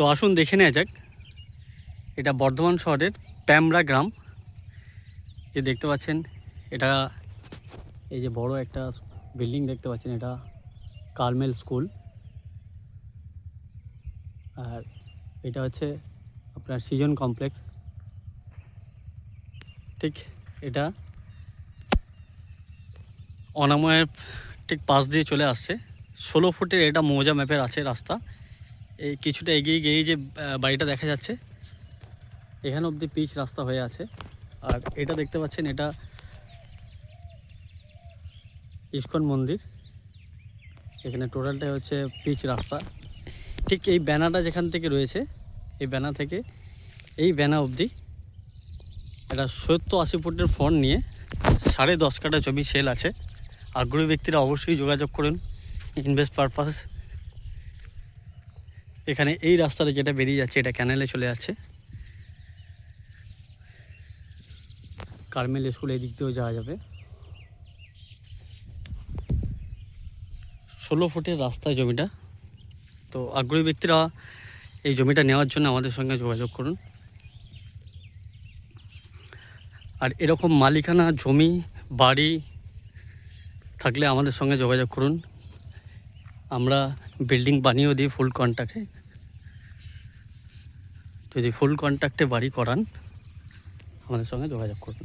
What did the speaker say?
তো আসুন দেখে নেওয়া যাক, এটা বর্ধমান শহরের প্যামরা গ্রাম। যে দেখতে পাচ্ছেন এটা, এই যে বড় একটা বিল্ডিং দেখতে পাচ্ছেন, এটা কার্মেল স্কুল। আর এটা হচ্ছে আপনার সৃজন কমপ্লেক্স। ঠিক এটা অনাময়ের ঠিক পাশ দিয়ে চলে আসছে। 16 ফুটের এটা মৌজা ম্যাপের আছে রাস্তা। এই কিছুটা এগিয়ে গিয়ে যে বাড়িটা দেখা যাচ্ছে, এখানে অবধি পিচ রাস্তা হয়ে আছে। আর এটা দেখতে পাচ্ছেন, এটা ইস্কন মন্দির। এখানে টোটালটাই হচ্ছে পিচ রাস্তা। ঠিক এই ব্যানারটা যেখান থেকে রয়েছে, এই ব্যানার থেকে এই ব্যানার অবধি এটা 70-80 ফুটের ফ্রন্ট নিয়ে 10.5 কাঠা জমি সেল আছে। আগ্রহী ব্যক্তিরা অবশ্যই যোগাযোগ করুন ইনভেস্ট পারপাস। এখানে এই রাস্তাটা যেটা বেরিয়ে যাচ্ছে, এটা ক্যানেলে চলে যাচ্ছে। কার্মেল স্কুল এই দিক দিয়েও যাওয়া যাবে। 16 ফুটের রাস্তায় জমিটা। তো আগ্রহী ব্যক্তিরা এই জমিটা নেওয়ার জন্য আমাদের সঙ্গে যোগাযোগ করুন। আর এরকম মালিকানা জমি বাড়ি থাকলে আমাদের সঙ্গে যোগাযোগ করুন। আমরা বিল্ডিং বানিয়েও দিই ফুল কন্ট্রাক্টে। যদি ফুল কন্ট্রাক্টে বাড়ি করান, আমাদের সঙ্গে যোগাযোগ করুন।